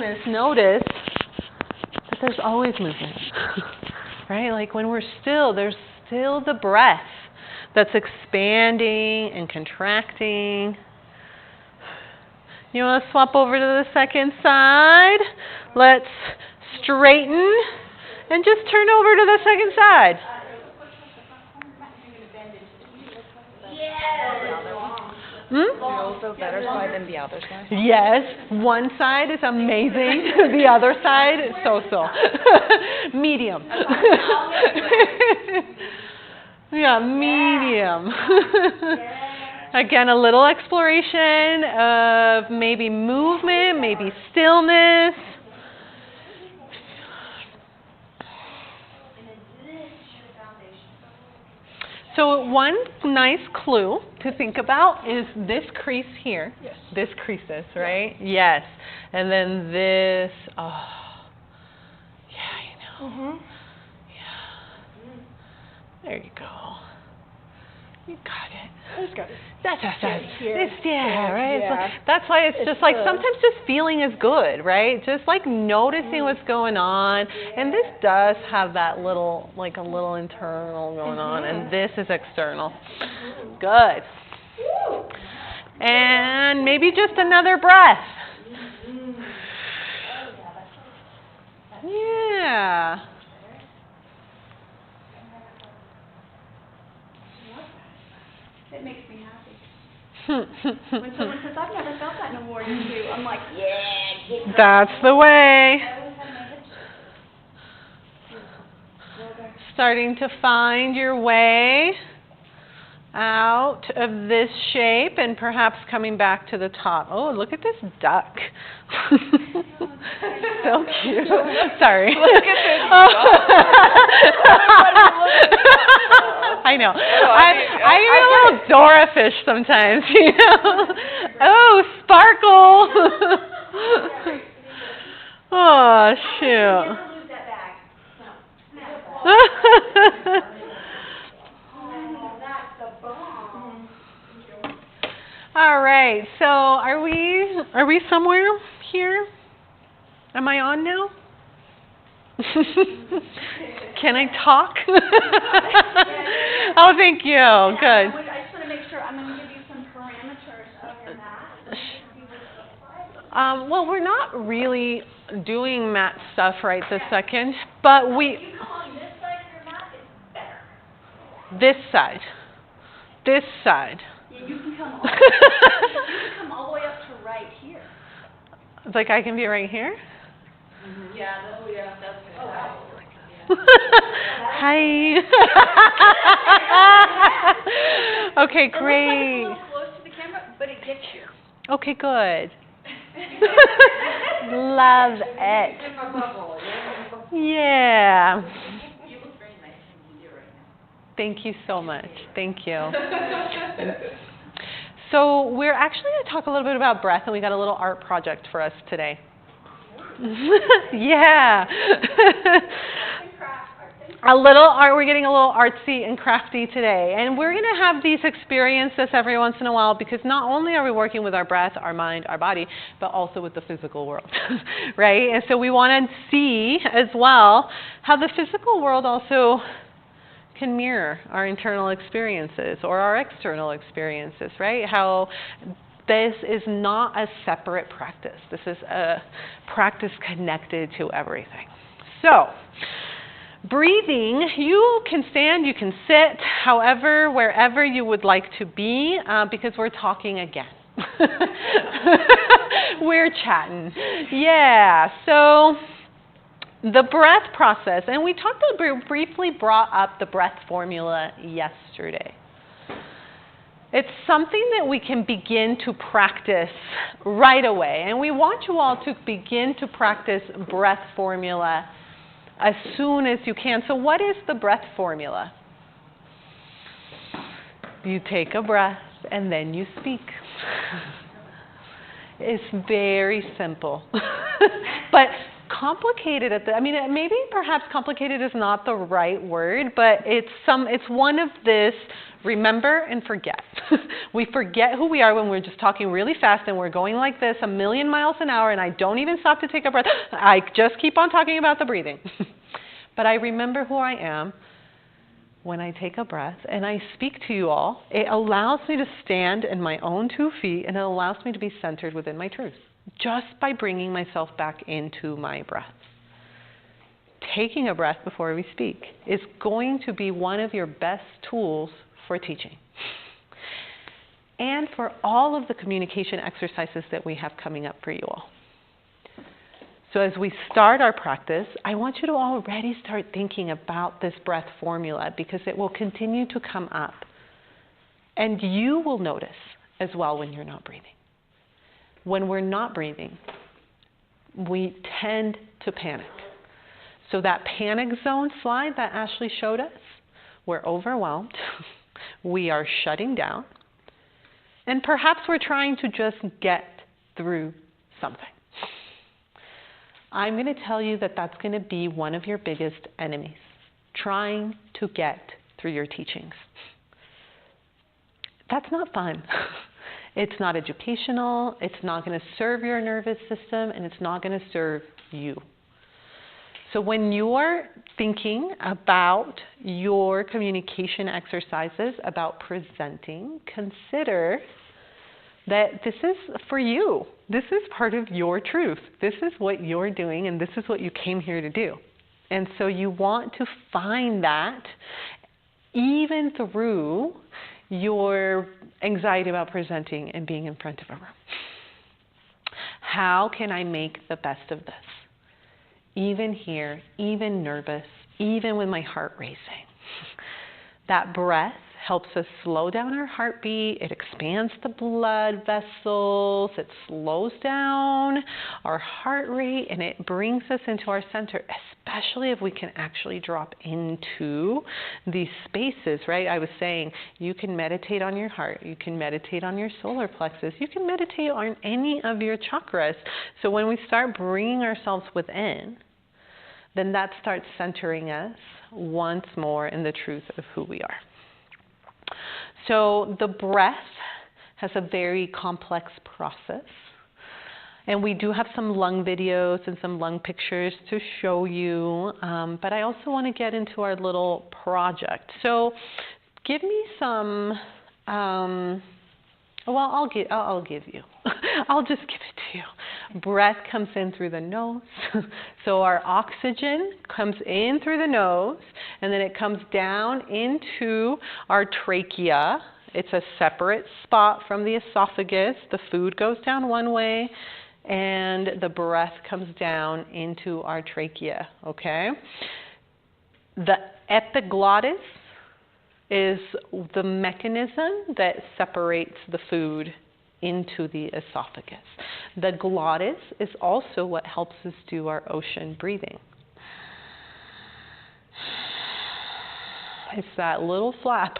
stillness, notice that there's always movement, right? Like when we're still, there's still the breath that's expanding and contracting. You want to swap over to the second side? Let's straighten and just turn over to the second side. Also better side than the other side? Yes, one side is amazing. The other side is so-so. Medium. Yeah, medium. Again, a little exploration of maybe movement, maybe stillness. So one nice clue to think about is this crease here. Yes. This creases, right? Yes. And then this, oh, yeah, you know. Mm-hmm. Yeah. There you go. You got it. I just got it. That's Here. it's, yeah, right? Yeah. It's like, that's why it's just like, good. sometimes just feeling is good, right? Just like noticing what's going on. And this does have that little, like a little internal going on, and this is external. Good. And maybe just another breath. Yeah. It makes me happy. When someone says, I've never felt that in a warrior too, I'm like, yeah. That's the way. Starting to find your way out of this shape and perhaps coming back to the top. Oh, look at this duck. So cute. Sorry. Look at this I know. I get a little Dora fish sometimes, you know. Oh, sparkle. Oh, shoot. Never lose that bag. No. Oh, that's the bomb. All right. So are we somewhere here? Am I on now? Can I talk? Oh, thank you. Good. I just want to make sure I'm going to give you some parameters of your mat. Well, we're not really doing mat stuff right this second, but we. You come on this side of your mat, it's better. This side. This side. Yeah, you can come all the way up to right here. It's like I can be right here? Yeah, that's Hi. Okay, great. It looks like it's a little close to the camera, but it gets you. Okay, good. Love it. Yeah. You look very nice when you do right now. Thank you so much. Thank you. So we're actually going to talk a little bit about breath, and we got a little art project for us today. Yeah. A little art. We're getting a little artsy and crafty today. And we're going to have these experiences every once in a while, because not only are we working with our breath, our mind, our body, but also with the physical world, right? And so we want to see as well how the physical world also can mirror our internal experiences or our external experiences, right? How this is not a separate practice. This is a practice connected to everything. So, breathing, you can stand, you can sit, however, wherever you would like to be, because we're talking again. We're chatting. Yeah, so the breath process, and we briefly brought up the breath formula yesterday. It's something that we can begin to practice right away, and we want you all to begin to practice breath formula as soon as you can. So what is the breath formula? You take a breath and then you speak. It's very simple, but complicated I mean, maybe perhaps complicated is not the right word, but it's one of this remember and forget. We forget who we are when we're just talking really fast and we're going like this 1,000,000 miles an hour and I don't even stop to take a breath. I just keep on talking about the breathing. But I remember who I am when I take a breath and I speak to you all. It allows me to stand in my own 2 feet and it allows me to be centered within my truth just by bringing myself back into my breath. Taking a breath before we speak is going to be one of your best tools for teaching and for all of the communication exercises that we have coming up for you all. So as we start our practice, I want you to already start thinking about this breath formula because it will continue to come up. And you will notice as well when you're not breathing. When we're not breathing, we tend to panic. So that panic zone slide that Ashley showed us, we're overwhelmed, we are shutting down, and perhaps we're trying to just get through something. I'm going to tell you that that's going to be one of your biggest enemies, trying to get through your teachings. That's not fun. It's not educational, it's not going to serve your nervous system, and it's not going to serve you. So when you're thinking about your communication exercises, about presenting, consider that this is for you. This is part of your truth. This is what you're doing, and this is what you came here to do. And so you want to find that even through your anxiety about presenting and being in front of a room. How can I make the best of this? Even here, even nervous, even with my heart racing. That breath helps us slow down our heartbeat. It expands the blood vessels. It slows down our heart rate, and it brings us into our center, especially if we can actually drop into these spaces, right? I was saying you can meditate on your heart. You can meditate on your solar plexus. You can meditate on any of your chakras. So when we start bringing ourselves within, then that starts centering us once more in the truth of who we are. So the breath has a very complex process. And we do have some lung videos and some lung pictures to show you. But I also want to get into our little project. So give me some, I'll give you. I'll just give it to you. Breath comes in through the nose. So our oxygen comes in through the nose, and then it comes down into our trachea. It's a separate spot from the esophagus. The food goes down one way, and the breath comes down into our trachea, okay? The epiglottis is the mechanism that separates the food into the esophagus. The glottis is also what helps us do our ocean breathing. It's that little flap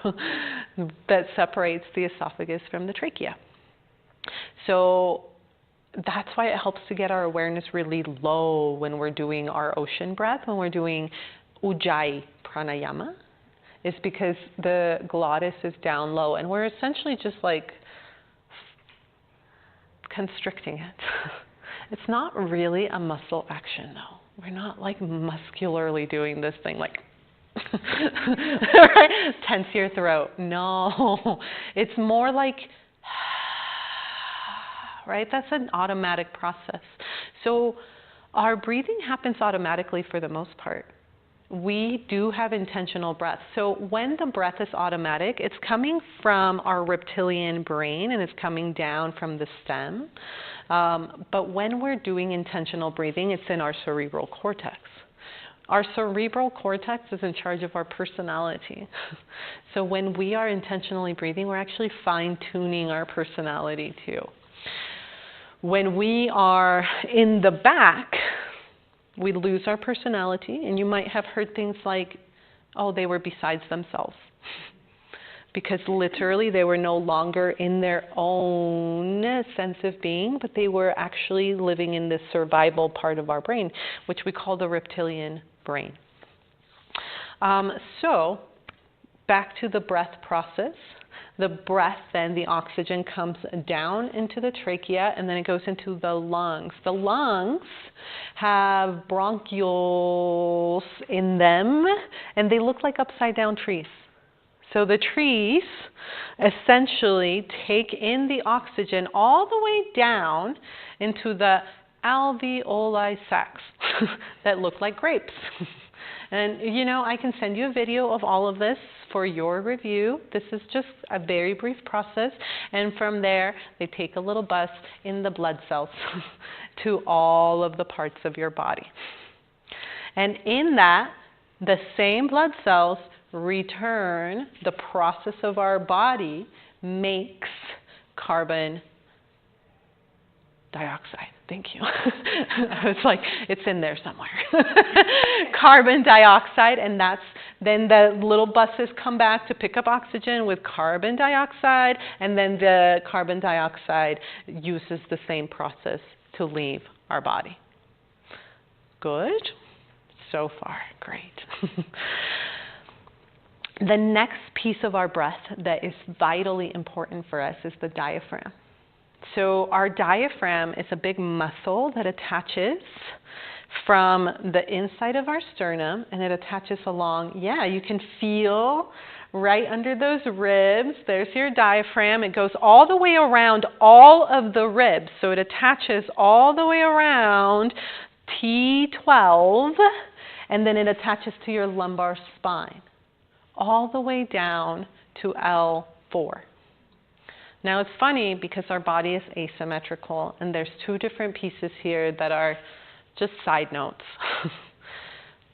that separates the esophagus from the trachea. So that's why it helps to get our awareness really low when we're doing our ocean breath, when we're doing Ujjayi pranayama. It's because the glottis is down low, and we're essentially just like constricting it. It's not really a muscle action, though. We're not like muscularly doing this thing like right? Tense your throat. No, it's more like, right? That's an automatic process. So our breathing happens automatically for the most part. We do have intentional breath. So when the breath is automatic, it's coming from our reptilian brain and it's coming down from the stem. But when we're doing intentional breathing, it's in our cerebral cortex. Our cerebral cortex is in charge of our personality. So when we are intentionally breathing, we're actually fine-tuning our personality too. When we are in the back, we lose our personality, and you might have heard things like, oh, they were besides themselves. because literally they were no longer in their own sense of being, but they were actually living in this survival part of our brain, which we call the reptilian brain. So back to the breath process. The breath, then the oxygen comes down into the trachea and then it goes into the lungs. The lungs have bronchioles in them and they look like upside down trees. So the trees essentially take in the oxygen all the way down into the alveoli sacs that look like grapes. And, you know, I can send you a video of all of this for your review. This is just a very brief process. And from there, they take a little bus in the blood cells to all of the parts of your body. And in that, the same blood cells return, the process of our body makes carbon dioxide. Thank you. I was like, it's in there somewhere. Carbon dioxide, and that's then the little buses come back to pick up oxygen with carbon dioxide, and then the carbon dioxide uses the same process to leave our body. Good? So far, great. The next piece of our breath that is vitally important for us is the diaphragm. So our diaphragm is a big muscle that attaches from the inside of our sternum, and it attaches along, yeah, you can feel right under those ribs. There's your diaphragm. It goes all the way around all of the ribs. So it attaches all the way around T12, and then it attaches to your lumbar spine, all the way down to L4. Now it's funny because our body is asymmetrical, and there's two different pieces here that are just side notes.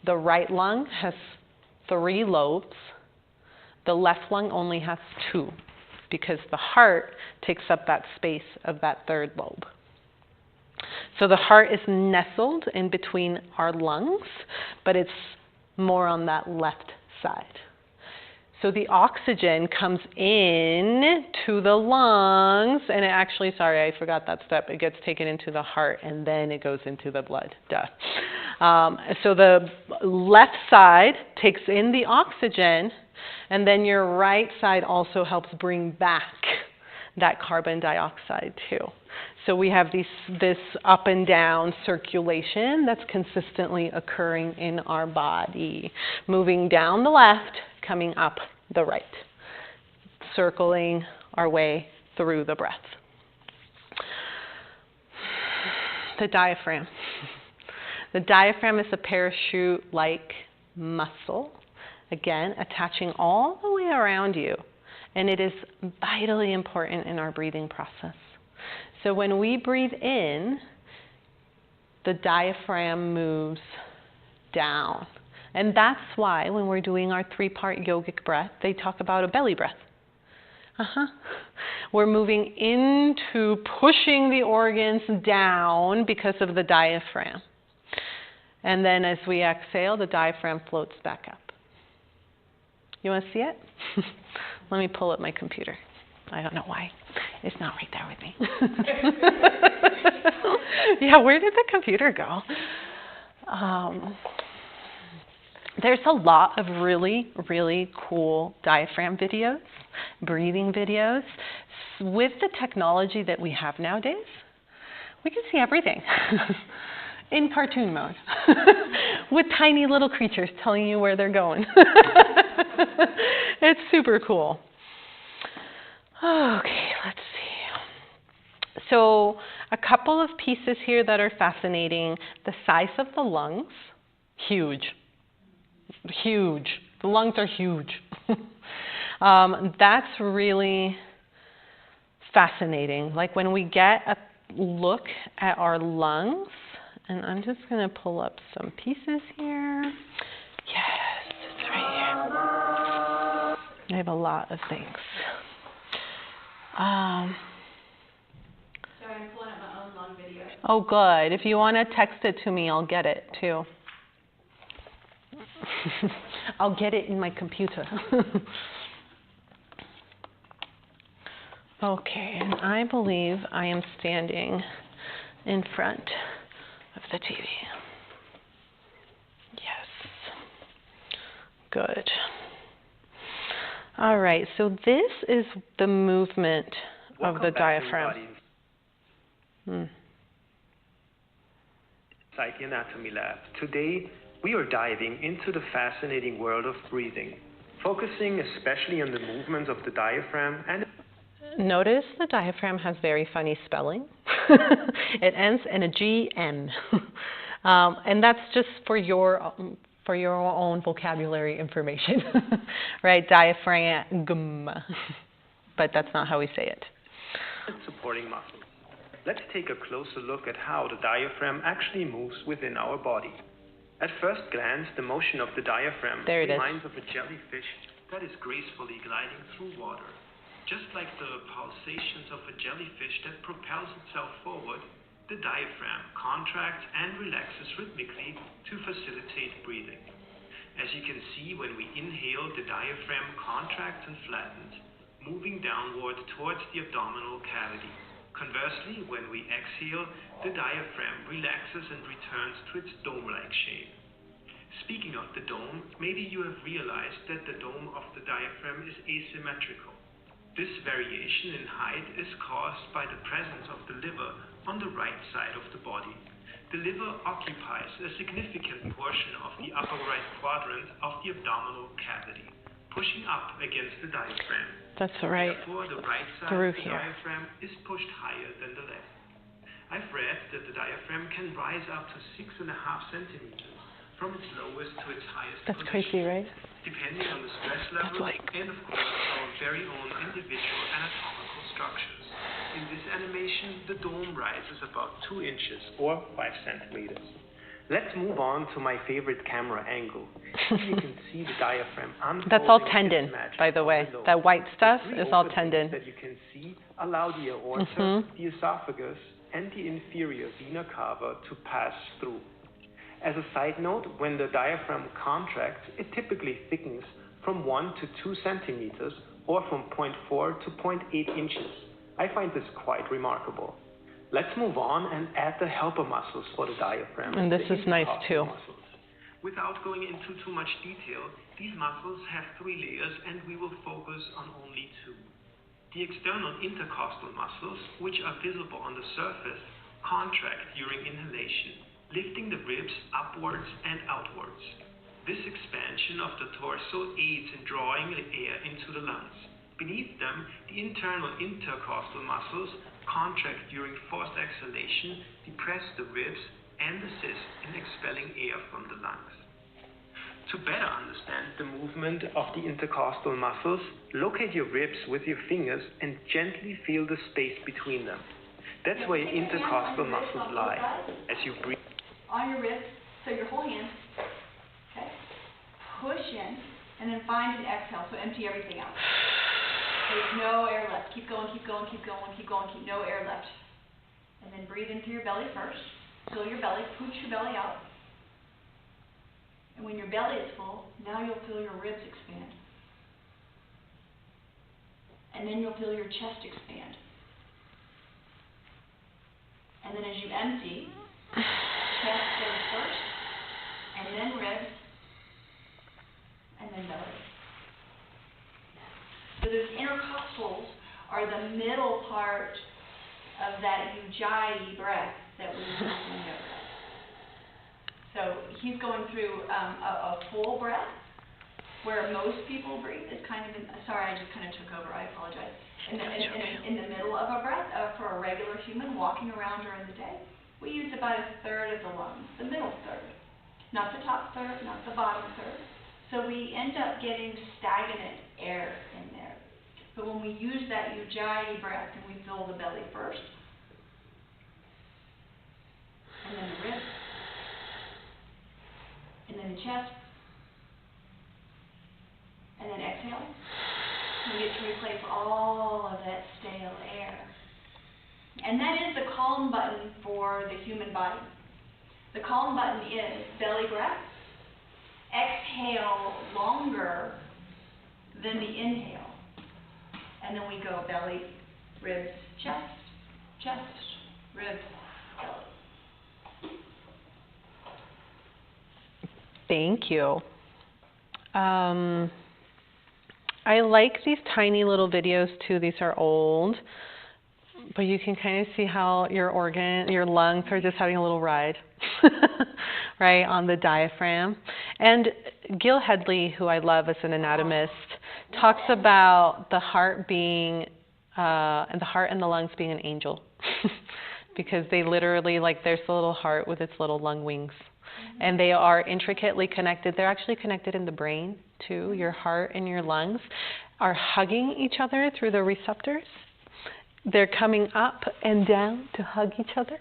The right lung has 3 lobes. The left lung only has 2 because the heart takes up that space of that 3rd lobe. So the heart is nestled in between our lungs, but it's more on that left side. So the oxygen comes in to the lungs, and it actually, sorry, I forgot that step. It gets taken into the heart, and then it goes into the blood. Duh. So the left side takes in the oxygen, and then your right side also helps bring back that carbon dioxide too. So we have this up and down circulation that's consistently occurring in our body, moving down the left, coming up the right, circling our way through the breath. The diaphragm. The diaphragm is a parachute-like muscle, again, attaching all the way around you, and it is vitally important in our breathing process. So when we breathe in, the diaphragm moves down. And that's why when we're doing our 3-part yogic breath, they talk about a belly breath. We're moving into pushing the organs down because of the diaphragm. And then as we exhale, the diaphragm floats back up. You want to see it? Let me pull up my computer. I don't know why. It's not right there with me. Yeah, where did the computer go? There's a lot of really, really cool diaphragm videos, breathing videos. With the technology that we have nowadays, we can see everything in cartoon mode with tiny little creatures telling you where they're going. It's super cool. Okay, let's see. So a couple of pieces here that are fascinating. The size of the lungs, huge. Huge. The lungs are huge. That's really fascinating. Like when we get a look at our lungs, and I'm just going to pull up some pieces here. Yes, it's right here. I have a lot of things. Sorry, I'm pulling up my own lung video. Oh, good. If you want to text it to me, I'll get it too. I'll get it in my computer. Okay, and I believe I am standing in front of the TV. Yes. Good. All right, so this is the movement of the diaphragm. Psyche Anatomy Lab. Today, we are diving into the fascinating world of breathing, focusing especially on the movements of the diaphragm and... Notice the diaphragm has very funny spelling. It ends in a GM. And that's just for your own vocabulary information, right? Diaphragm. But that's not how we say it. Supporting muscles. Let's take a closer look at how the diaphragm actually moves within our body. At first glance, the motion of the diaphragm reminds of a jellyfish that is gracefully gliding through water. Just like the pulsations of a jellyfish that propels itself forward, the diaphragm contracts and relaxes rhythmically to facilitate breathing. As you can see, when we inhale, the diaphragm contracts and flattens, moving downward towards the abdominal cavity. Conversely, when we exhale, the diaphragm relaxes and returns to its dome-like shape. Speaking of the dome, maybe you have realized that the dome of the diaphragm is asymmetrical. This variation in height is caused by the presence of the liver on the right side of the body. The liver occupies a significant portion of the upper right quadrant of the abdominal cavity, pushing up against the diaphragm. That's right. Therefore, the right side of the diaphragm is pushed higher than the left. I've read that the diaphragm can rise up to 6.5 centimeters from its lowest to its highest position. That's crazy, right? Depending on the stress level and, of course, our very own individual anatomical structures. In this animation, the dome rises about 2 inches or 5 centimeters. Let's move on to my favorite camera angle. Here you can see the diaphragm unfolding. That's all tendon, by the way. That white stuff is all tendon. That you can see allow the aorta, the esophagus, and the inferior vena cava to pass through. As a side note, when the diaphragm contracts, it typically thickens from 1 to 2 centimeters or from 0.4 to 0.8 inches. I find this quite remarkable. Let's move on and add the helper muscles for the diaphragm. And this is nice too. Muscles. Without going into too much detail, these muscles have 3 layers and we will focus on only 2. The external intercostal muscles, which are visible on the surface, contract during inhalation, lifting the ribs upwards and outwards. This expansion of the torso aids in drawing the air into the lungs. Beneath them, the internal intercostal muscles contract during forced exhalation, depress the ribs, and assist in expelling air from the lungs. To better understand the movement of the intercostal muscles, locate your ribs with your fingers and gently feel the space between them. That's where your intercostal muscles lie. As you breathe on your ribs, so your whole hand, okay, push in, and then find an exhale, so empty everything out. There's no air left. Keep going, keep going, keep going, keep going, keep no air left. And then breathe in through your belly first. Fill your belly, pooch your belly out. And when your belly is full, now you'll feel your ribs expand. And then you'll feel your chest expand. And then as you empty, chest goes first, and then ribs, and then belly. So those intercostals are the middle part of that ujjayi breath that we use in yoga. So he's going through a full breath, where most people breathe is kind of in, sorry, I just kind of took over, I apologize. In the middle of a breath, for a regular human walking around during the day, we use about 1/3 of the lungs, the middle third. Not the top third, not the bottom third. So we end up getting stagnant air in there. But when we use that ujjayi breath and we fill the belly first, and then the ribs, and then the chest, and then exhale, we get to replace all of that stale air. And that is the calm button for the human body. The calm button is belly breath, exhale longer than the inhale. And then we go belly, ribs, chest, ribs, belly. Thank you. I like these tiny little videos too. These are old, but you can kind of see how your lungs are just having a little ride, right, on the diaphragm. And Gil Hedley, who I love as an anatomist, talks about the heart being, and the heart and the lungs being an angel, because they literally, like, there's the little heart with its little lung wings. And they are intricately connected. They're actually connected in the brain, too. Your heart and your lungs are hugging each other through the receptors. They're coming up and down to hug each other.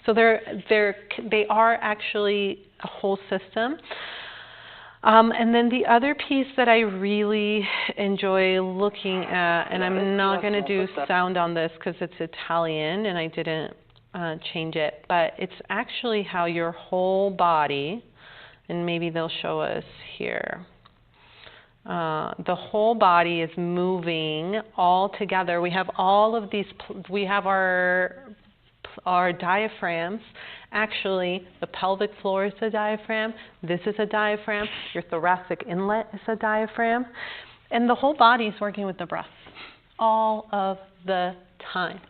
So they are actually a whole system. And then the other piece that I really enjoy looking at, and I'm not going to do sound on this because it's Italian and I didn't change it, but it's actually how your whole body, and maybe they'll show us here, the whole body is moving all together. We have all of these, we have our diaphragms. Actually, the pelvic floor is a diaphragm, this is a diaphragm, your thoracic inlet is a diaphragm, and the whole body is working with the breath all of the time.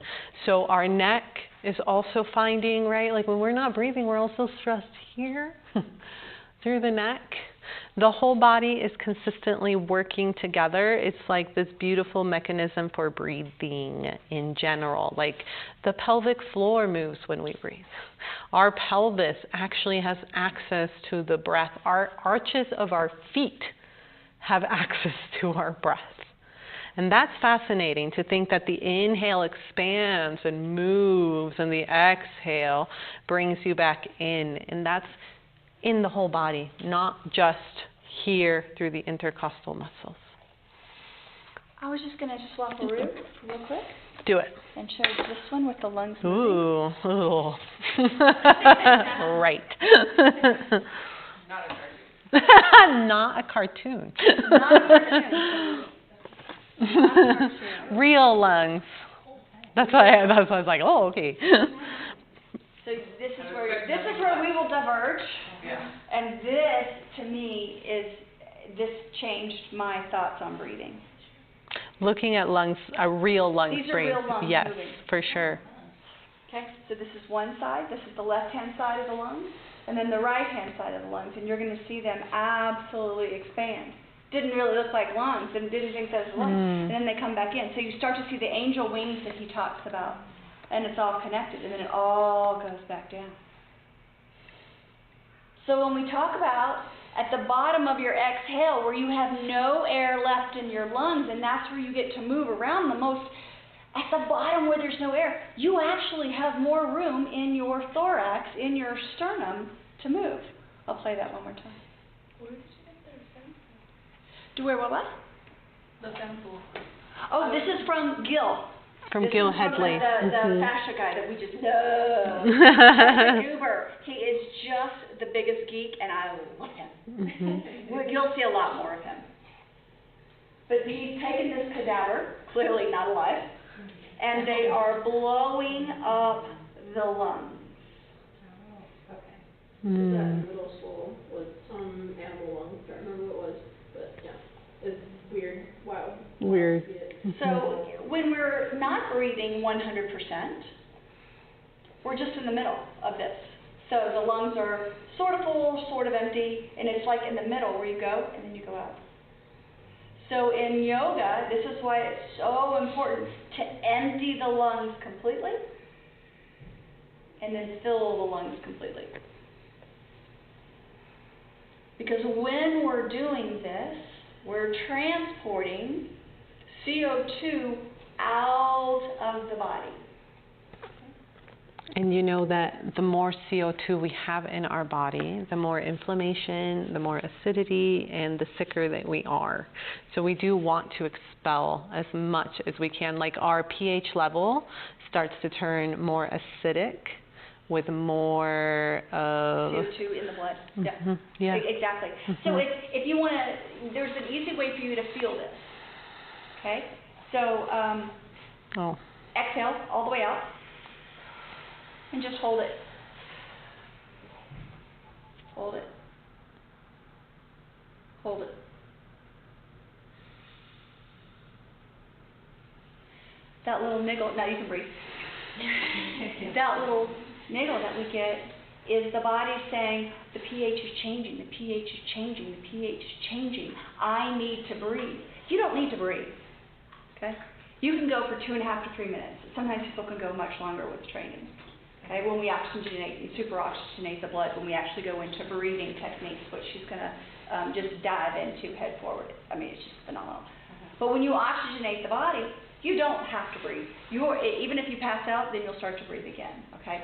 So our neck is also finding, right, like when we're not breathing, we're also stressed here through the neck. The whole body is consistently working together. It's like this beautiful mechanism for breathing in general. Like the pelvic floor moves when we breathe. Our pelvis actually has access to the breath. Our arches of our feet have access to our breath. And that's fascinating to think that the inhale expands and moves and the exhale brings you back in. And that's in the whole body, not just here through the intercostal muscles. I was just going to swap a root real quick. Do it. And show this one with the lungs moving. Ooh. Right. Not a cartoon. Not a cartoon. Real lungs. That's why I was like, oh, okay. So this is where we will diverge. Yeah. And this, to me, this changed my thoughts on breathing. Looking at lungs, a real lung These are breathe. real lungs Yes, moving. for sure. Okay, so this is one side. This is the left-hand side of the lungs, and then the right-hand side of the lungs, and you're going to see them absolutely expand. Didn't really look like lungs, and didn't think those were lungs, and then they come back in. So you start to see the angel wings that he talks about, and it's all connected, and then it all goes back down. So when we talk about at the bottom of your exhale, where you have no air left in your lungs, and that's where you get to move around the most, at the bottom where there's no air, you actually have more room in your thorax, in your sternum, to move. I'll play that one more time. Where did you get their fem? Do where what? The fempool. Oh, this is from Gil. From Gil Hedley. The fascia guy that we just love. Goober. He is just the biggest geek, and I love him. You'll see a lot more of him. But he's taken this cadaver, clearly not alive, and they are blowing up the lungs. Oh, okay. That middle swole was some animal lung. I can't remember what it was, but yeah, it's weird. Wow. Weird. So when we're not breathing 100%, we're just in the middle of this. So the lungs are sort of full, sort of empty, and it's like in the middle where you go and then you go out. So in yoga, this is why it's so important to empty the lungs completely and then fill the lungs completely. Because when we're doing this, we're transporting CO2 out of the body. And you know that the more CO2 we have in our body, the more inflammation, the more acidity, and the sicker that we are. So we do want to expel as much as we can. Like our pH level starts to turn more acidic with more of CO2 in the blood. Yeah. Yeah. Exactly. So if you want to, there's an easy way for you to feel this. Okay? So exhale all the way out. And just hold it. Hold it. Hold it. That little niggle, now you can breathe. That little niggle that we get is the body saying, the pH is changing, the pH is changing, the pH is changing. I need to breathe. You don't need to breathe, okay? You can go for 2.5 to 3 minutes. Sometimes people can go much longer with training. Okay, when we oxygenate and super oxygenate the blood, when we actually go into breathing techniques, which she's going to just dive into head forward. I mean, it's just phenomenal. But when you oxygenate the body, you don't have to breathe. Even if you pass out, then you'll start to breathe again, okay?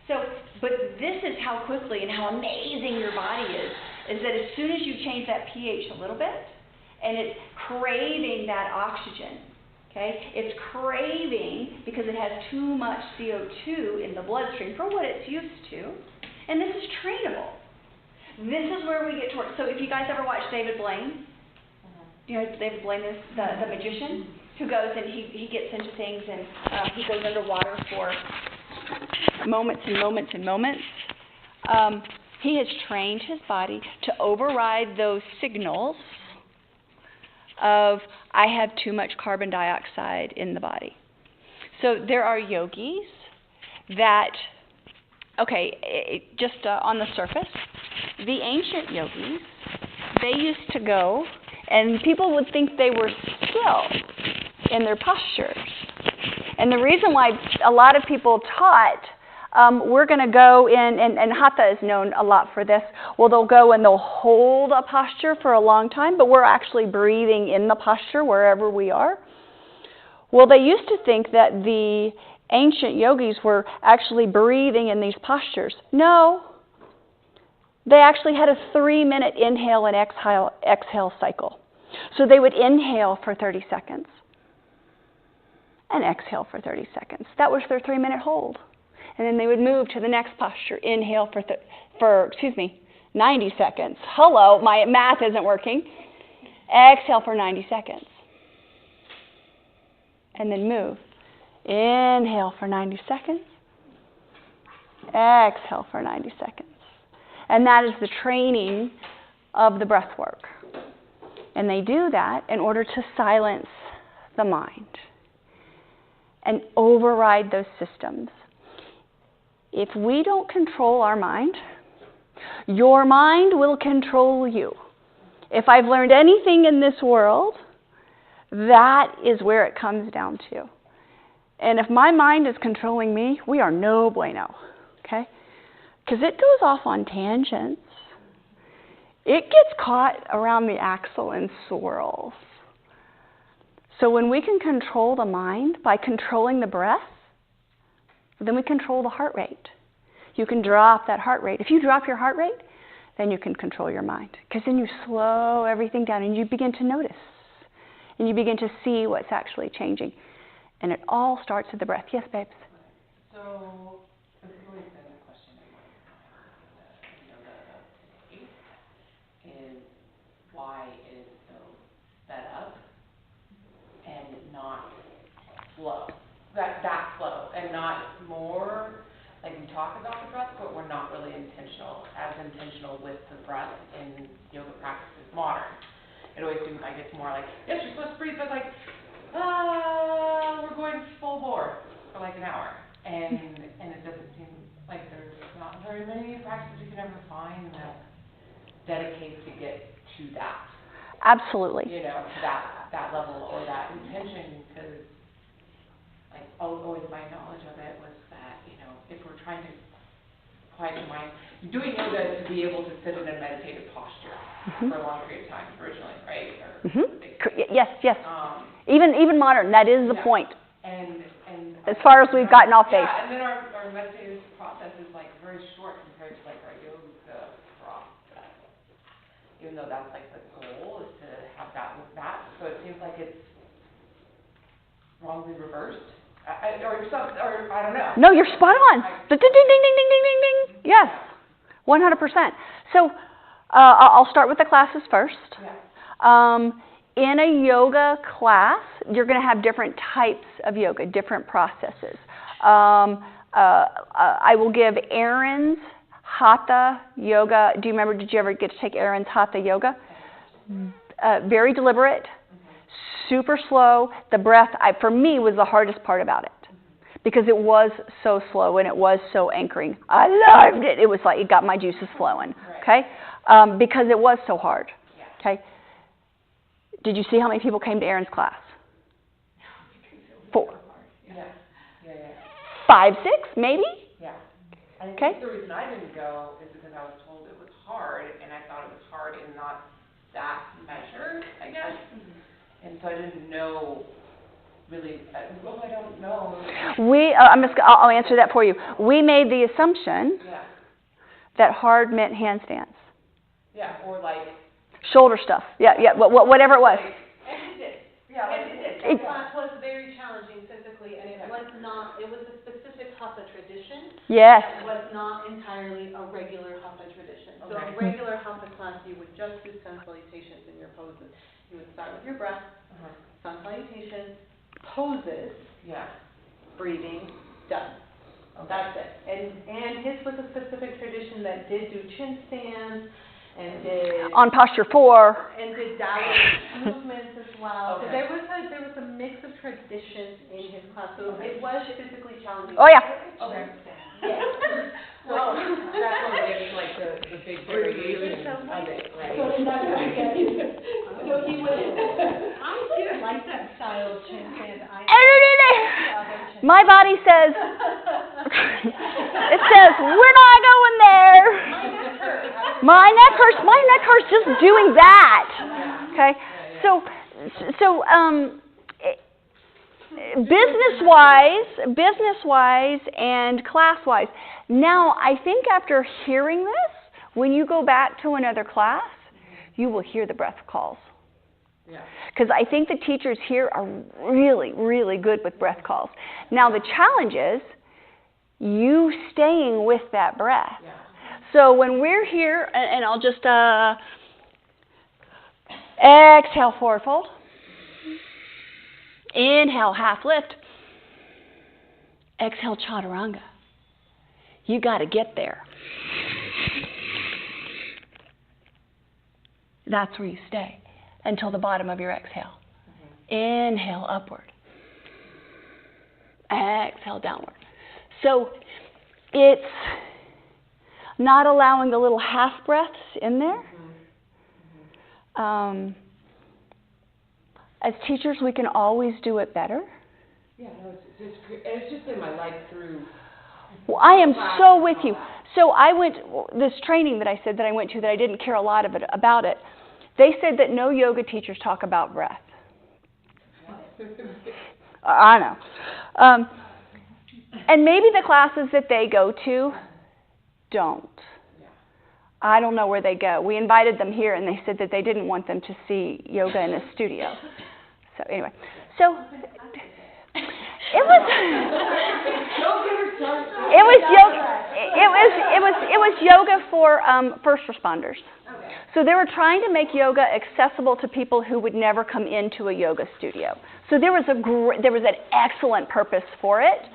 So, but this is how quickly and how amazing your body is that as soon as you change that pH a little bit, and it's craving that oxygen, okay? It's craving because it has too much CO2 in the bloodstream for what it's used to, and this is trainable. This is where we get to work. So if you guys ever watch David Blaine, you know David Blaine is the magician who goes and he gets into things and he goes underwater for moments and moments and moments. He has trained his body to override those signals of I have too much carbon dioxide in the body. So there are yogis that, just on the surface, the ancient yogis, they used to go, and people would think they were still in their postures. And the reason why a lot of people taught, we're going to go in, and Hatha is known a lot for this, well, they'll go and they'll hold a posture for a long time, but we're actually breathing in the posture wherever we are. Well, they used to think that the ancient yogis were actually breathing in these postures. No. They actually had a 3-minute inhale and exhale cycle. So they would inhale for 30 seconds and exhale for 30 seconds. That was their 3-minute hold. And then they would move to the next posture. Inhale for 90 seconds. Hello, my math isn't working. Exhale for 90 seconds. And then move. Inhale for 90 seconds. Exhale for 90 seconds. And that is the training of the breath work. And they do that in order to silence the mind and override those systems. If we don't control our mind, your mind will control you. If I've learned anything in this world, that is where it comes down to. And if my mind is controlling me, we are no bueno, okay? Because it goes off on tangents. It gets caught around the axle and swirls. So when we can control the mind by controlling the breath, then we control the heart rate. You can drop that heart rate. If you drop your heart rate, then you can control your mind. Because then you slow everything down and you begin to notice. And you begin to see what's actually changing. And it all starts with the breath. Yes, babes? So, this has always been a question is why it is so sped up and not slow. That slow and not more, like we talk about the breath, but we're not really as intentional with the breath in yoga practices modern. It always seems like it's more like, yes, you're supposed to breathe, but like, we're going full bore for like an hour. And it doesn't seem like there's not very many practices you can ever find that dedicate to get to that. Absolutely. You know, to that level or that intention, because like always my knowledge of it was that, you know, if we're trying to quiet the mind, doing yoga to be able to sit in a meditative posture for a long period of time originally, right? Yes. Even modern, that is the point. And as far as we've gotten off base. Yeah, and then our meditative process is like very short compared to like our yoga process. Even though that's like the goal is to have that with that. So it seems like it's wrongly reversed. I don't know. No, you're spot on. Ding, ding, ding, ding, ding, ding, ding. Yes, 100%. So I'll start with the classes first. Yeah. in a yoga class, you're going to have different types of yoga, different processes. I will give Aaron's Hatha yoga. Do you remember, did you ever get to take Aaron's Hatha yoga? Very deliberate, super slow. The breath, for me, was the hardest part about it because it was so slow and it was so anchoring. I loved it. It was like it got my juices flowing, okay? Because it was so hard, okay? Did you see how many people came to Aaron's class? 4. 5, 6, maybe? Yeah. I think Okay. the reason I didn't go is because I was told it was hard, and I thought it was hard in not that measure, I guess. And so I didn't know really, I don't know. I'll answer that for you. We made the assumption that hard meant handstands. Yeah, or like shoulder stuff. Yeah, whatever it was. And it did. Yeah, And it did. The class was very challenging physically, and it was a specific Hatha tradition. Yes. It was not entirely a regular Hatha tradition. So a regular Hatha class, you would just do sun salutations in your poses. You would start with your breath, sun salutations, poses, breathing, done. Okay. That's it. And his was a specific tradition that did do chin stands and did on posture 4 and did Taoist movements as well. Okay. So there was a mix of traditions in his class. So it was physically challenging. Oh, yeah. Okay. Yes. So that's one of the, like the big variations of it, right? So then that's what I get. So he was. I did like that style of chin stand. My body says, it says, we're not going there. My neck hurts just doing that. Okay? So business-wise and class-wise. Now, I think after hearing this, when you go back to another class, you will hear the breath calls. Because I think the teachers here are really, really good with breath calls. Now, the challenge is you staying with that breath. So when we're here, and I'll just exhale, forward fold. Inhale, half lift. Exhale, chaturanga. You got to get there. That's where you stay until the bottom of your exhale. Inhale, upward. Exhale, downward. So it's not allowing the little half breaths in there. As teachers, we can always do it better. Yeah, no, it's just been my life through. Well, I am so with you. So I went, this training that I said that I went to that I didn't care a lot about it, they said that no yoga teachers talk about breath. I know. And maybe the classes that they go to don't. I don't know where they go. We invited them here, and they said that they didn't want them to see yoga in a studio. So anyway, so it was yoga for first responders. So they were trying to make yoga accessible to people who would never come into a yoga studio. So there was an excellent purpose for it.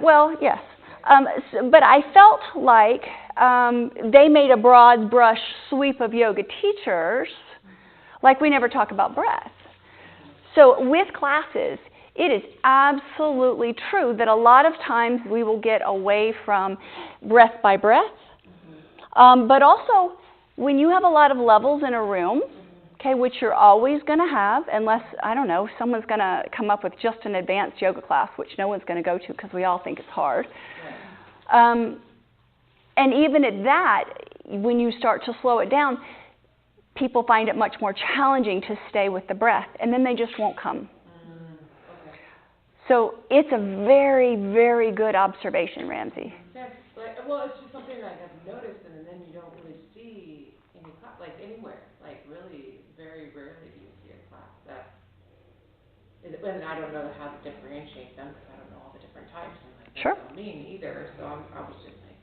Well, yes. But I felt like they made a broad brush sweep of yoga teachers, like we never talk about breath. So with classes, it is absolutely true that a lot of times we will get away from breath by breath. But also, when you have a lot of levels in a room, okay, which you're always going to have, unless, I don't know, someone's going to come up with just an advanced yoga class, which no one's going to go to because we all think it's hard. And even at that, when you start to slow it down, people find it much more challenging to stay with the breath, and then they just won't come. So it's a very, very good observation, Ramsey. Well, it's just something that I've noticed, and then you don't really see any class, like anywhere. Like really, very rarely do you see a class that. And I don't know how to differentiate them because I don't know all the different types, and like, Sure. they don't mean either. So I was just like,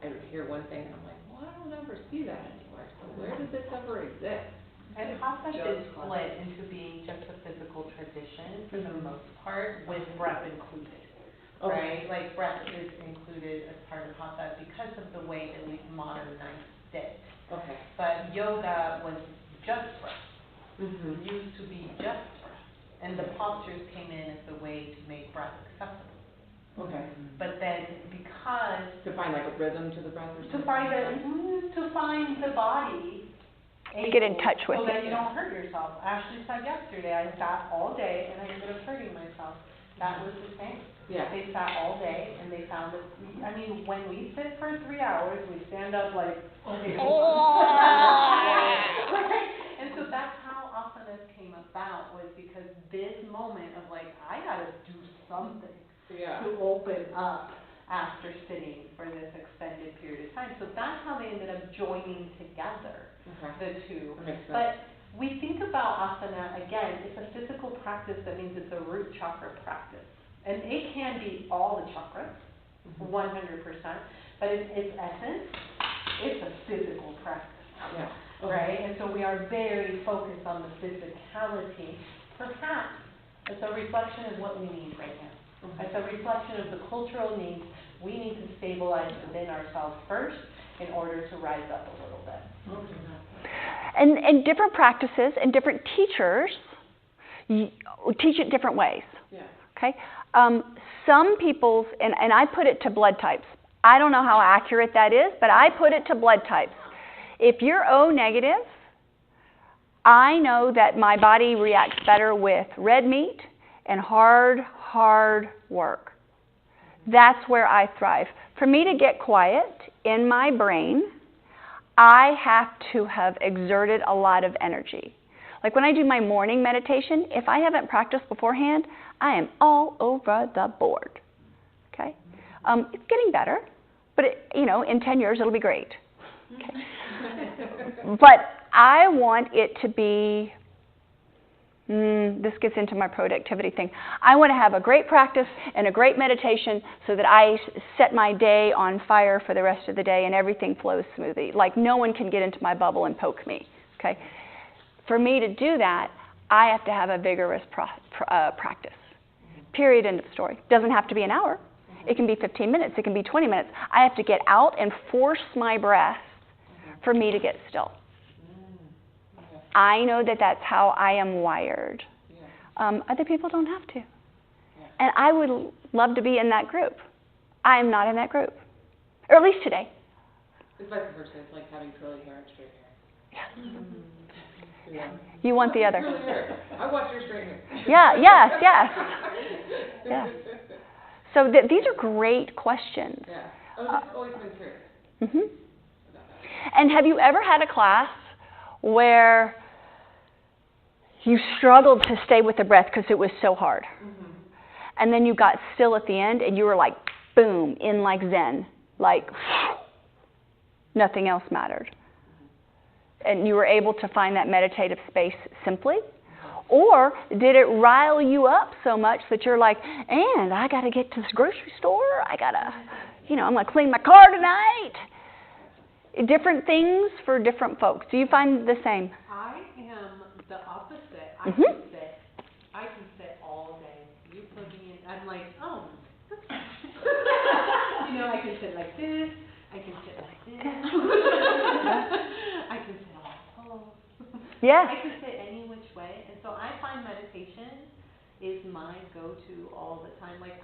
I would hear one thing, and I'm like, well, I don't ever see that anywhere, so where does this ever exist? And hospice is split into being just a physical tradition for the most part, with breath included. Right? Like breath is included as part of hospice because of the way that we've modernized it. Okay. But yoga was just breath. It used to be just breath. And the postures came in as a way to make breath accessible. Okay. But then because To find like a rhythm to the breath or something? to find the body Get in touch with so that it. you don't hurt yourself. Ashley said yesterday, I sat all day and I ended up hurting myself. That was the same. Yeah. They sat all day and they found that, I mean, when we sit for 3 hours, we stand up like, okay. And so that's how asanas came about, was because this moment of like, I gotta do something to open up after sitting for this extended period of time. So that's how they ended up joining together, the two. That makes sense. But we think about asana, again, it's a physical practice. That means it's a root chakra practice. And it can be all the chakras, 100%, but in its essence, it's a physical practice, right? And so we are very focused on the physicality. Perhaps it's a reflection of what we need right now. It's a reflection of the cultural needs. We need to stabilize within ourselves first in order to rise up a little bit. And different practices and different teachers teach it different ways. Yeah. Okay? Some people's, and I put it to blood types. I don't know how accurate that is, but I put it to blood types. If you're O negative, I know that my body reacts better with red meat and hard work. That's where I thrive. For me to get quiet in my brain, I have to have exerted a lot of energy. Like when I do my morning meditation, if I haven't practiced beforehand, I am all over the board. Okay? It's getting better, but in 10 years it'll be great. Okay? But I want it to be, this gets into my productivity thing. I want to have a great practice and a great meditation so that I set my day on fire for the rest of the day and everything flows smoothly. Like no one can get into my bubble and poke me. Okay? For me to do that, I have to have a vigorous practice. Period, end of story. Doesn't have to be an hour. It can be 15 minutes. It can be 20 minutes. I have to get out and force my breath for me to get still. I know that that's how I am wired. Other people don't have to. And I would love to be in that group. I am not in that group. Or at least today. It's vice versa. It's like having curly hair and straight hair. Yeah. You want the other. I watch your straight hair. Yes. Yeah. So these are great questions. Yeah. I've just always been curious. And have you ever had a class where you struggled to stay with the breath because it was so hard? And then you got still at the end and you were like, boom, in like Zen. Like, nothing else mattered. And you were able to find that meditative space simply? Or did it rile you up so much that you're like, and I got to get to this grocery store. I got to, I'm going to clean my car tonight. Different things for different folks. Do you find the same? I am the opposite. I can sit all day. You put me in, I'm like, oh. I can sit like this. I can sit like this. I can sit all close. Yes. I can sit any which way. And so I find meditation is my go-to all the time. Like,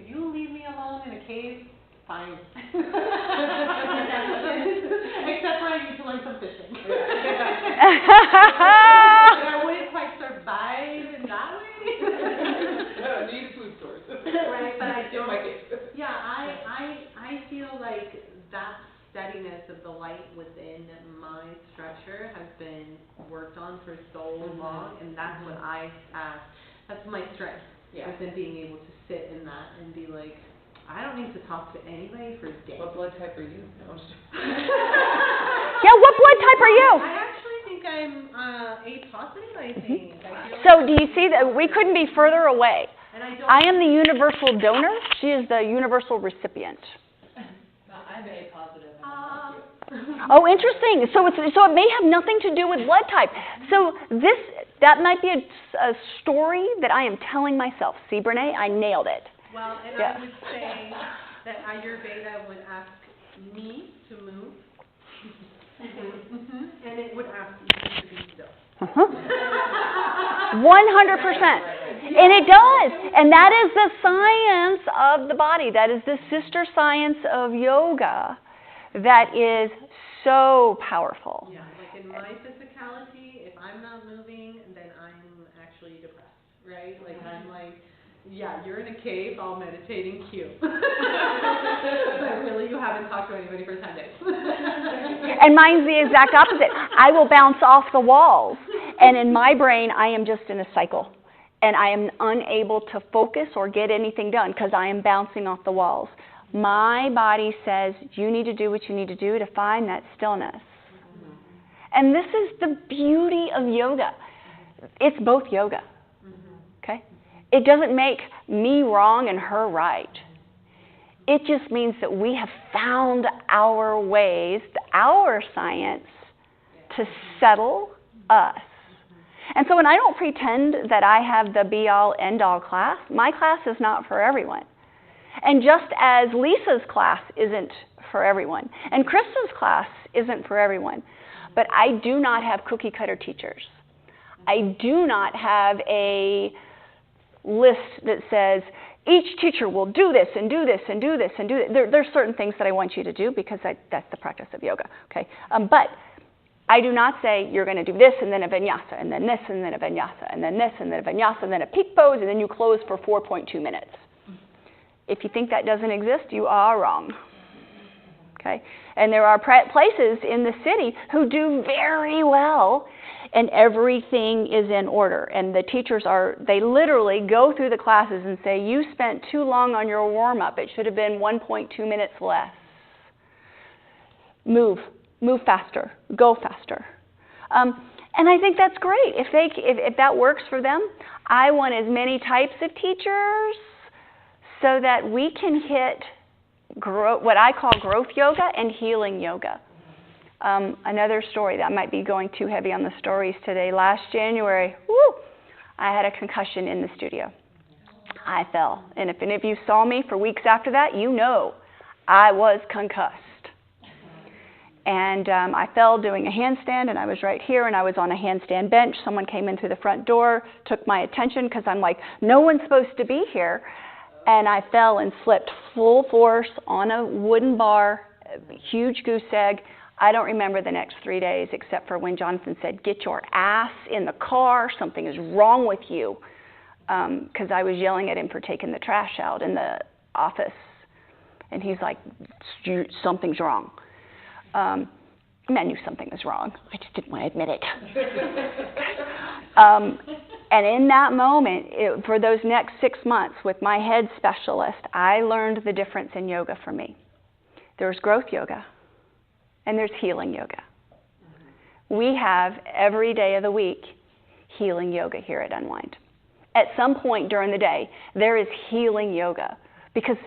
you leave me alone in a cave, fine. Except for I need to learn some fishing. And I wouldn't quite survive in that way. No, need food source. Right, but I don't. My case. Yeah, I feel like that steadiness of the light within my structure has been worked on for so long, and that's what I have. That's my strength. Within being able to sit in that and be like, I don't need to talk to anybody for days. What blood type are you? No, Yeah, what blood type are you? I actually think I'm A positive, I think. So do you see that we couldn't be further away? And I am the universal donor. She is the universal recipient. I'm A positive. Oh, interesting. So it may have nothing to do with blood type. So that might be a story that I am telling myself. See, Brene, I nailed it. Well, and Yeah. I would say that Ayurveda would ask me to move, and it would ask you to be still. 100%. And it does. And that is the science of the body. That is the sister science of yoga that is so powerful. Yeah, like in my physicality, if I'm not moving, then I'm actually depressed, right? Like I'm like, yeah, you're in a cave all meditating, cute. But really, you haven't talked to anybody for 10 days. And mine's the exact opposite. I will bounce off the walls. And in my brain, I am just in a cycle. And I am unable to focus or get anything done because I am bouncing off the walls. My body says, you need to do what you need to do to find that stillness. And this is the beauty of yoga. It's both yoga. Okay? It doesn't make me wrong and her right. It just means that we have found our ways, our science, to settle us. And so when I don't pretend that I have the be-all, end-all class, my class is not for everyone. And just as Lisa's class isn't for everyone, and Krista's class isn't for everyone, but I do not have cookie-cutter teachers. I do not have a list that says, each teacher will do this and do this and do this and do that. There's certain things that I want you to do because that's the practice of yoga. Okay, but I do not say you're going to do this and then a vinyasa and then this and then a vinyasa and then this and then a vinyasa and then a peak pose and then you close for 4.2 minutes. If you think that doesn't exist, you are wrong. Okay, and there are places in the city who do very well and everything is in order. And the teachers they literally go through the classes and say, you spent too long on your warm-up. It should have been 1.2 minutes less. Move faster, go faster. And I think that's great. If that works for them, I want as many types of teachers so that we can hit what I call growth yoga and healing yoga. Another story, that might be going too heavy on the stories today. Last January, I had a concussion in the studio. I fell. And if any of you saw me for weeks after that, you know I was concussed. And I fell doing a handstand, and I was right here, and I was on a handstand bench. Someone came in through the front door, took my attention, because I'm like, no one's supposed to be here. And I fell and slipped full force on a wooden bar, a huge goose egg. I don't remember the next 3 days, except for when Jonathan said, get your ass in the car, something is wrong with you. Because I was yelling at him for taking the trash out in the office. And he's like, something's wrong. I knew something was wrong. I just didn't want to admit it. And in that moment, for those next 6 months with my head specialist, I learned the difference in yoga for me. There's growth yoga, and there's healing yoga. We have every day of the week healing yoga here at Unwind. At some point during the day, there is healing yoga because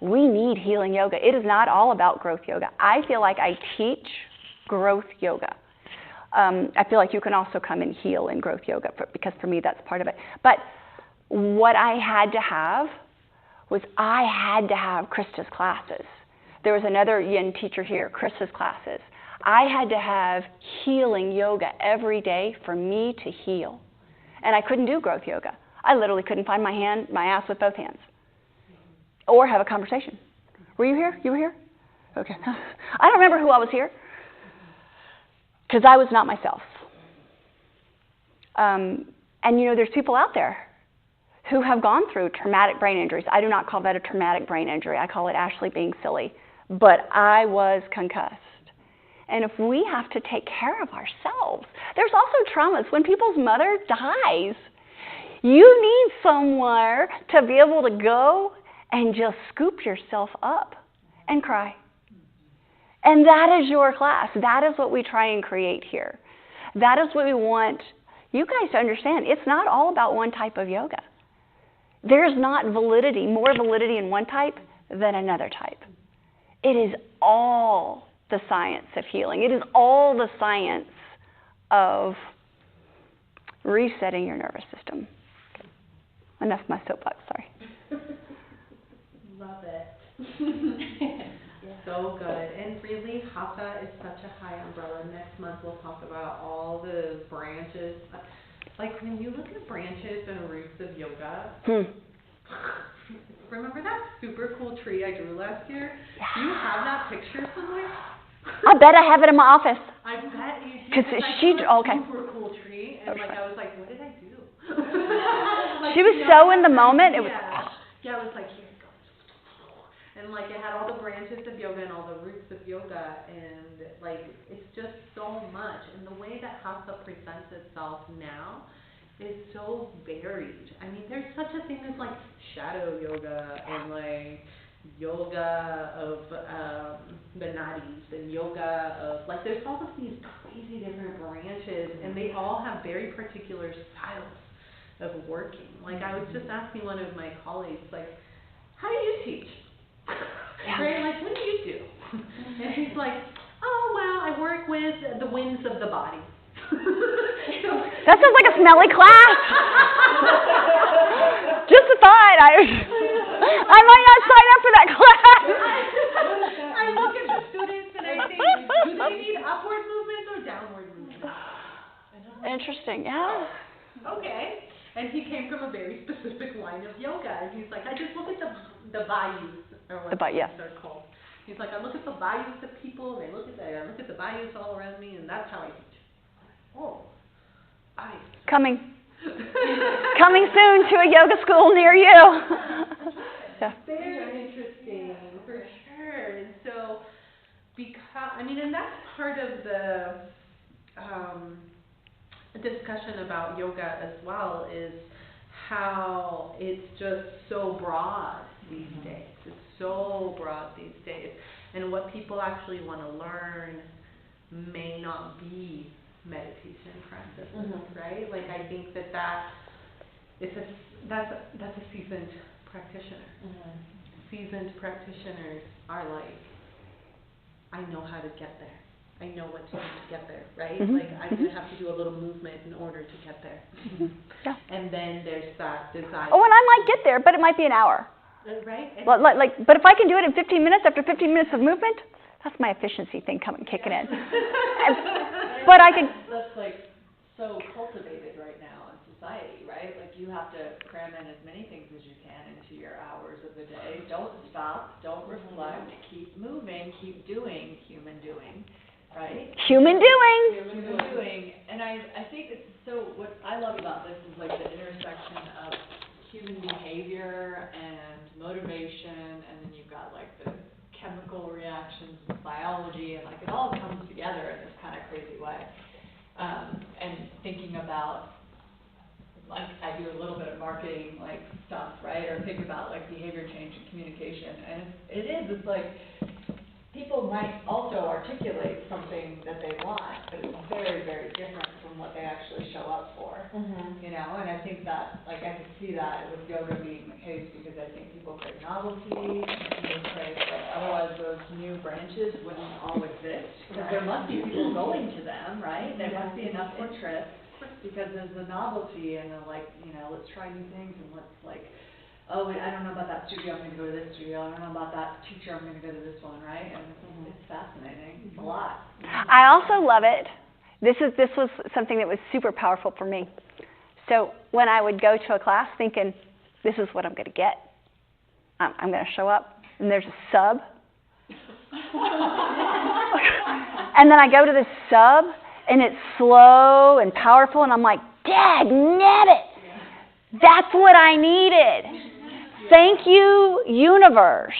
we need healing yoga. It is not all about growth yoga. I feel like I teach growth yoga. I feel like you can also come and heal in growth yoga because for me that's part of it. But what I had to have was I had to have Krista's classes. There was another yin teacher here, Krista's classes. I had to have healing yoga every day for me to heal. And I couldn't do growth yoga. I literally couldn't find my ass with both hands. Or have a conversation. Were you here? You were here? Okay. I don't remember who I was here. Because I was not myself. And there's people out there who have gone through traumatic brain injuries. I do not call that a traumatic brain injury. I call it Ashley being silly. But I was concussed. And if we have to take care of ourselves, there's also traumas. When people's mother dies, you need somewhere to be able to go and just scoop yourself up and cry. And that is your class. That is what we try and create here. That is what we want you guys to understand. It's not all about one type of yoga. There's not more validity in one type than another type. It is all the science of healing. It is all the science of resetting your nervous system. Enough of my soapbox, sorry. Love it. So good. And really, Hatha is such a high umbrella. Next month we'll talk about all the branches. Like when you look at branches and roots of yoga, remember that super cool tree I drew last year? Yeah. Do you have that picture somewhere? I bet I have it in my office. I bet you do. Because she, okay. Super cool tree, and like I was like, what did I do? She was so in the moment. It was. Yeah, it was like, here it goes. And like it had all the branches of yoga and all the roots of yoga, and like it's just so much. And the way that Hatha presents itself now is so varied. I mean, there's such a thing as like shadow yoga and like yoga of the nadis and yoga of like there's all of these crazy different branches, and they all have very particular styles of working. Like I was just asking one of my colleagues, like, how do you teach? Right? Like, what do you do? And he's like, oh well, I work with the winds of the body. That sounds like a smelly class. Just a thought. I might not sign up for that class. I look at the students and I think, do they need upward movements or downward movements? Interesting, yeah. Okay. And he came from a very specific line of yoga. And he's like, I just look at the bayous, or what they're called. He's like, I look at the bayous of people, and I look at the bayous all around me, and that's how I teach. Oh, bayous. Coming soon to a yoga school near you. Yeah. Very interesting, for sure. And so, and that's part of the discussion about yoga as well, is how it's just so broad these days. It's so broad these days. And what people actually want to learn may not be meditation practices, right? Like I think that's a seasoned practitioner. Seasoned practitioners are like, I know how to get there. I know what to do to get there, right? Like I'm gonna have to do a little movement in order to get there. Yeah. And then there's that desire. Oh, and I might get there, but it might be an hour. Right? But if I can do it in 15 minutes after 15 minutes of movement, that's my efficiency thing kicking in. But I can. That's like so cultivated right now in society, right? Like you have to cram in as many things as you can into your hours of the day. Don't stop. Don't reflect. Keep moving. Keep doing human doing. Right? Human doing. Human doing. And I think it's so, what I love about this is like the intersection of human behavior and motivation, and then you've got like the chemical reactions with biology, and like it all comes together in this kind of crazy way. And thinking about, like I do a little bit of marketing like stuff, right? Or think about like behavior change and communication, and it's like, people might also articulate something that they want, but it's very, very different from what they actually show up for. You know, and I think that, like, I can see that with yoga being the case, because I think people crave novelty, they crave, like, otherwise those new branches wouldn't all exist, because there must be people going to them, right? There must be enough interest, because there's the novelty and the, like, you know, let's try new things, and let's, like, oh, I don't know about that studio, I'm going to go to this studio. I don't know about that teacher, I'm going to go to this one, right? And it's fascinating. It's a lot. I also love it. This was something that was super powerful for me. So when I would go to a class thinking, this is what I'm going to get. I'm going to show up, and there's a sub. And then I go to this sub, and it's slow and powerful, and I'm like, dagnabbit! That's what I needed. Thank you, universe.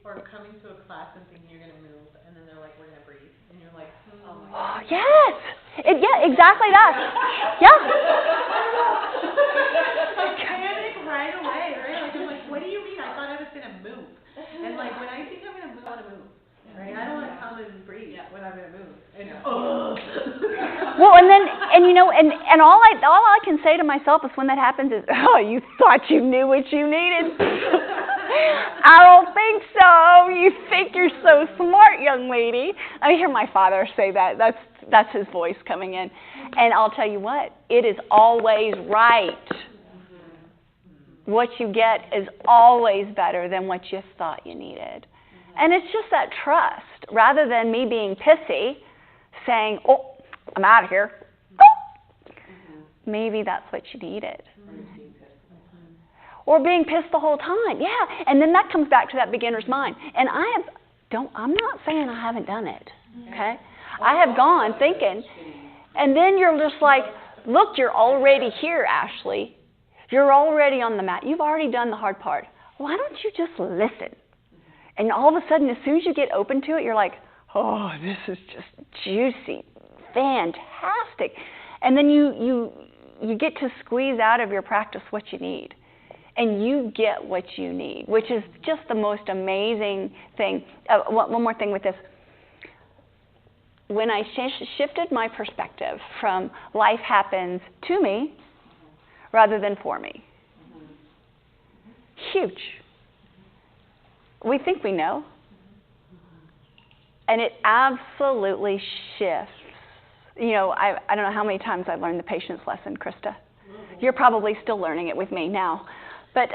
Or coming to a class and thinking you're going to move, and then they're like, we're going to breathe. And you're like, oh my God. Yes. Yeah, exactly that. Yeah. I panic right away, right? Like, I'm like, what do you mean? I thought I was going to move. And like, when I think I'm going to move, I want to move. Right? I don't want to come and breathe when I'm going to move. And Well, and you know, and all I can say to myself is when that happens is, oh, you thought you knew what you needed. I don't think so. You think you're so smart, young lady. I hear my father say that. That's his voice coming in. And I'll tell you what, it is always right. What you get is always better than what you thought you needed. And it's just that trust. Rather than me being pissy, saying, oh, I'm out of here. Maybe that's what you needed. Or being pissed the whole time. Yeah, and then that comes back to that beginner's mind. And I'm not saying I haven't done it, okay? I have gone thinking, and then you're just like, look, you're already here, Ashley. You're already on the mat. You've already done the hard part. Why don't you just listen? And all of a sudden, as soon as you get open to it, you're like, oh, this is just juicy, fantastic. And then you get to squeeze out of your practice what you need. And you get what you need, which is just the most amazing thing. One more thing with this. When I shifted my perspective from life happens to me rather than for me. Huge. We think we know. And it absolutely shifts. You know, I don't know how many times I've learned the patience lesson, Krista. You're probably still learning it with me now. But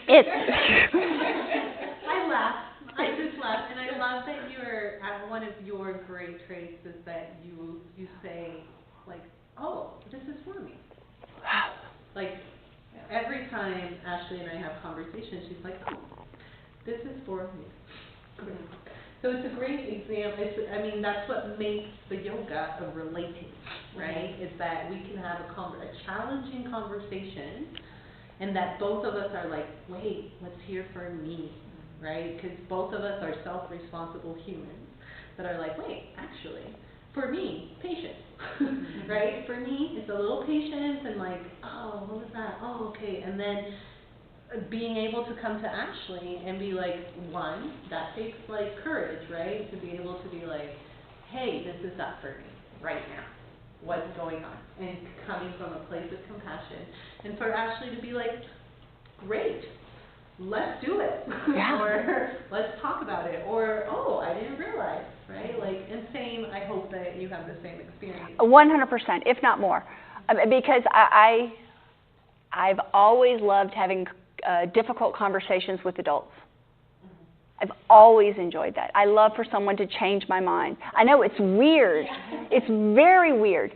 it's... I laugh. I just laugh. And I love that one of your great traits is that you say, like, oh, this is for me. Like, every time Ashley and I have conversations, she's like, oh, this is for me. So it's a great example. That's what makes the yoga a relating, right? Is that we can have a challenging conversation, and that both of us are like, wait, what's here for me, right? Because both of us are self-responsible humans that are like, wait, actually, for me, patience, right? For me, it's a little patience and like, oh, what was that? Oh, okay. And then being able to come to Ashley and be like, one, that takes like courage, right? To be able to be like, hey, this is up for me right now. What's going on? And coming from a place of compassion. And for Ashley to be like, great, let's do it. Yeah. Or let's talk about it. Or, oh, I didn't realize, right? Like, and same, I hope that you have the same experience. 100%, if not more. Because I've always loved having difficult conversations with adults. I've always enjoyed that. I love for someone to change my mind. I know it's weird. It's very weird.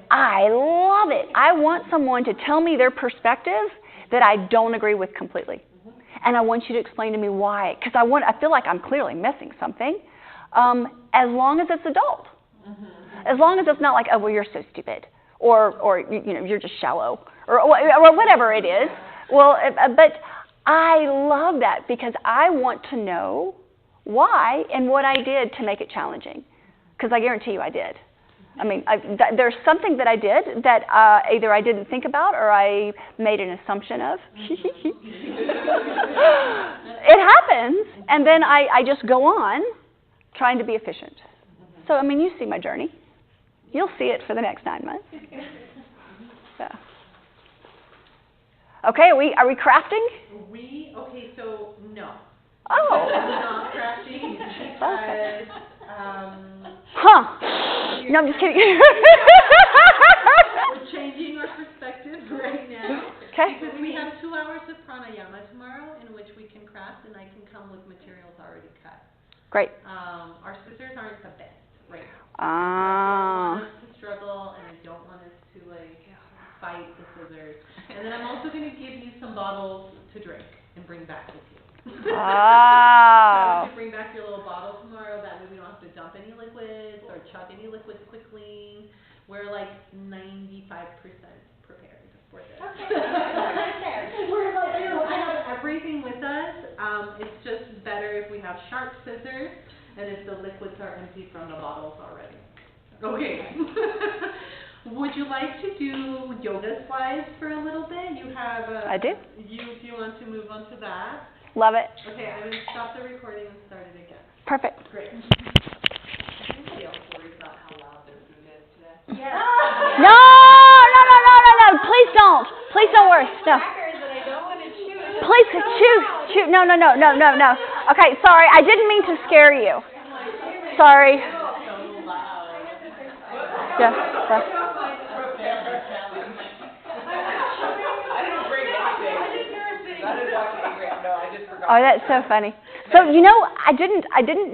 I love it. I want someone to tell me their perspective that I don't agree with completely. And I want you to explain to me why. Because I feel like I'm clearly missing something. As long as it's adult. As long as it's not like, oh, well, you're so stupid. Or you're just shallow. Or whatever it is. Well, but I love that because I want to know why and what I did to make it challenging. Because I guarantee you I did. I mean, there's something that I did that either I didn't think about or I made an assumption of. It happens, and then I just go on trying to be efficient. So, I mean, you see my journey. You'll see it for the next 9 months. So. Okay, are we crafting? Okay, so no. Oh. We're not crafting because, No, I'm just kidding. We're changing our perspective right now. Okay. Because we have 2 hours of pranayama tomorrow in which we can craft and I can come with materials already cut. Great. Our scissors aren't the best right now. Ah. I don't want us to struggle and I don't want us to fight the scissors. And then I'm also going to give you some bottles to drink and bring back with you. Oh. So bring back your little bottle tomorrow. That way we don't have to dump any liquids or chuck any liquids quickly. We're like 95% prepared for this. Okay. I have everything with us. It's just better if we have sharp scissors and if the liquids are empty from the bottles already. Okay. Would you like to do yoga slides for a little bit? You have I do. If you want to move on to that. Love it. Okay, I'm going to stop the recording and start it again. Perfect. Great. Anybody else worried about how loud their food is today? Yes. No. Please don't. Please don't worry. No. Crackers that I don't want to chew. Please Shoot. No. Okay, sorry. I didn't mean to scare you. Sorry. Yeah. Oh, that's so funny. So, I didn't